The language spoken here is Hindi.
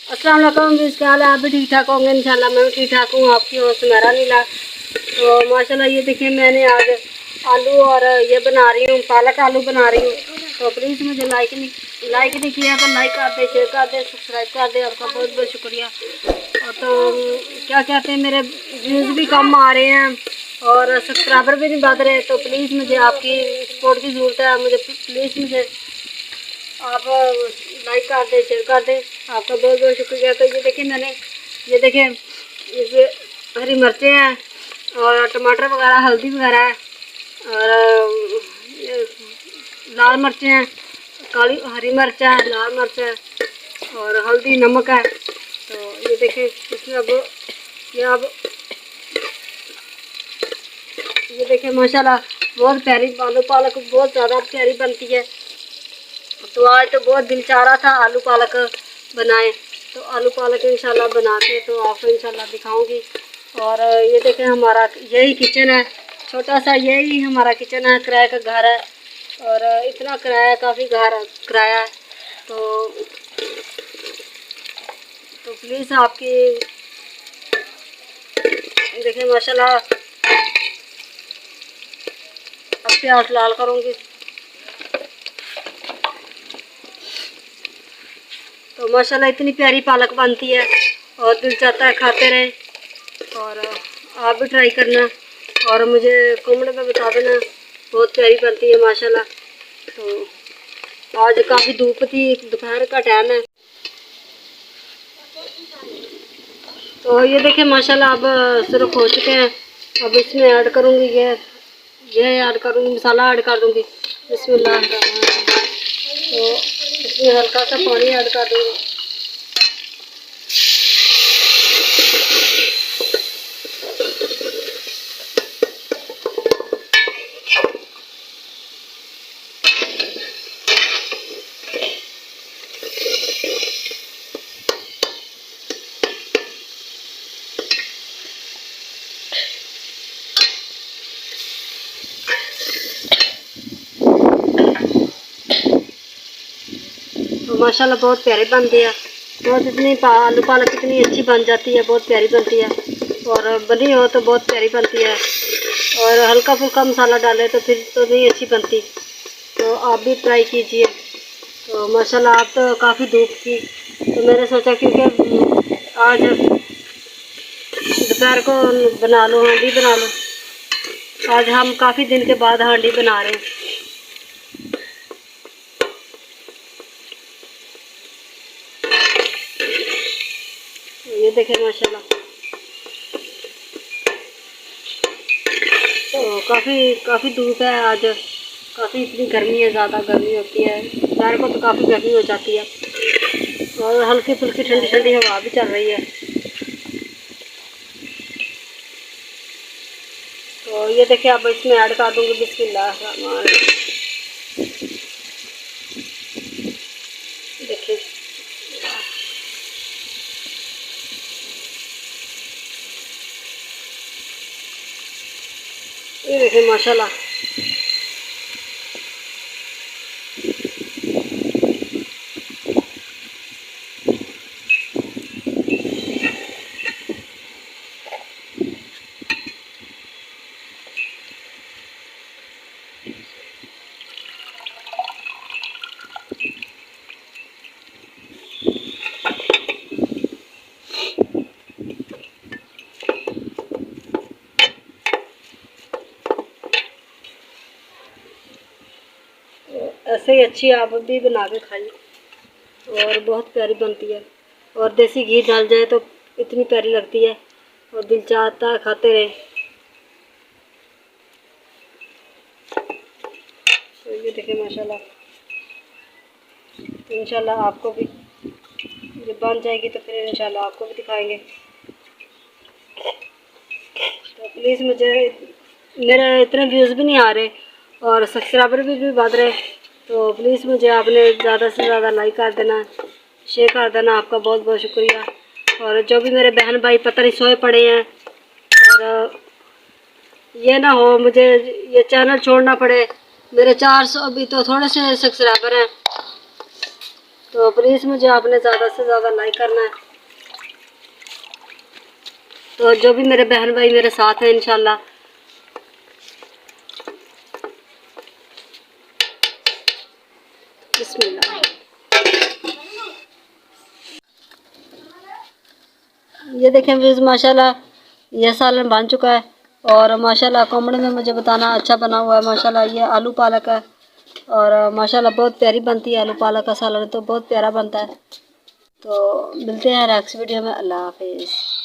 अस्सलाम वालेकुम जी, क्या हाल है? आप भी ठीक ठाक होंगे इंशाल्लाह। मैं भी ठीक ठाक हूँ। आपकी होस्ट मेरा नीला। तो माशाल्लाह ये देखिए, मैंने आज आलू और ये बना रही हूँ, पालक आलू बना रही हूँ। तो प्लीज़ मुझे लाइक नहीं किया तो लाइक कर दे, शेयर कर दे, सब्सक्राइब कर दे। आपका बहुत बहुत शुक्रिया। और तो क्या कहते हैं, मेरे व्यूज़ भी कम आ रहे हैं और सब्सक्राइबर भी नहीं बढ़ रहे। तो प्लीज़ मुझे आपकी सपोर्ट की ज़रूरत है। मुझे प्लीज़ मुझे आप लाइक कर दें, शेयर कर दें। आपका बहुत बहुत शुक्रिया। तो ये देखिए, मैंने ये देखिए, इसे हरी मिर्चें हैं और टमाटर वगैरह, हल्दी वगैरह है और ये लाल मिर्चें हैं, काली हरी मिर्च है, लाल मिर्च है और हल्दी नमक है। तो ये देखिए, इसमें अब ये देखिए माशाल्लाह बहुत प्यारी आलू पालक बहुत ज़्यादा प्यारी बनती है। तो आज तो बहुत दिल चाह रहा था आलू पालक बनाएं। तो आलू पालक इंशाल्लाह बना के तो आपको इंशाल्लाह दिखाऊंगी। और ये देखें, हमारा यही किचन है, छोटा सा यही हमारा किचन है, किराए का घर है और इतना किराया, काफ़ी घर किराया है। तो प्लीज़ आपकी देखें माशाल्लाह, अब प्याज लाल करूँगी। तो माशाल्लाह इतनी प्यारी पालक बनती है और दिल चाहता है खाते रहें। और आप भी ट्राई करना और मुझे कमेंट में बता देना। बहुत प्यारी बनती है माशाल्लाह। तो आज काफ़ी धूप थी, दोपहर का टाइम है। तो ये देखें माशाल्लाह अब सुरख हो चुके हैं। अब इसमें ऐड करूँगी ये ऐड करूँगी, मसाला ऐड कर दूँगी। बिस्मिल्लाह। तो इसमें हल्का सा पानी ऐड कर दूँगी। तो माशाल्लाह बहुत प्यारी बनती है। बहुत इतनी आलू पालक इतनी अच्छी बन जाती है, बहुत प्यारी बनती है। और बनी हो तो बहुत प्यारी बनती है। और हल्का फुल्का मसाला डाले तो फिर तो नहीं अच्छी बनती। तो आप भी ट्राई कीजिए। तो माशाल्लाह आप तो काफ़ी धूप थी, तो मैंने सोचा क्योंकि आज दोपहर को बना लो, हांडी बना लो। आज हम काफ़ी दिन के बाद हांडी बना रहे हैं। ये देखें माशाल्लाह, तो काफ़ी धूप है आज, काफ़ी इतनी गर्मी है, ज़्यादा गर्मी होती है। दोपहर को तो काफ़ी गर्मी हो जाती है और हल्की फुल्की ठंडी ठंडी हवा भी चल रही है। तो ये देखिए, अब इसमें ऐड कर दूँगी बिस्मिल्लाह रहमान। देखिए ये देखिए माशाल्लाह, ऐसे ही अच्छी आप भी बना के खाइए और बहुत प्यारी बनती है। और देसी घी डाल जाए तो इतनी प्यारी लगती है और दिल चाहता है खाते रहे। तो ये देखिए माशाल्लाह, तो इंशाल्लाह आपको भी जब बन जाएगी तो फिर इंशाल्लाह आपको भी दिखाएंगे। तो प्लीज़ मुझे, मेरे इतने व्यूज़ भी नहीं आ रहे और सब्सक्राइबर भी बढ़ रहे। तो प्लीज़ मुझे आपने ज़्यादा से ज़्यादा लाइक कर देना, शेयर कर देना। आपका बहुत बहुत शुक्रिया। और जो भी मेरे बहन भाई पता नहीं सोए पड़े हैं और ये ना हो मुझे ये चैनल छोड़ना पड़े। मेरे 400 अभी तो थोड़े से सब्सक्राइबर हैं तो प्लीज़ मुझे आपने ज़्यादा से ज़्यादा लाइक करना है। तो जो भी मेरे बहन भाई मेरे साथ हैं इंशाल्लाह, बिस्मिल्लाह। ये देखें व्यूज़, माशाल्लाह ये सालन बन चुका है और माशाल्लाह कमेंट में मुझे बताना अच्छा बना हुआ है। माशाल्लाह ये आलू पालक है और माशाल्लाह बहुत प्यारी बनती है। आलू पालक का सालन तो बहुत प्यारा बनता है। तो मिलते हैं नेक्स्ट वीडियो में। अल्लाह हाफिज़।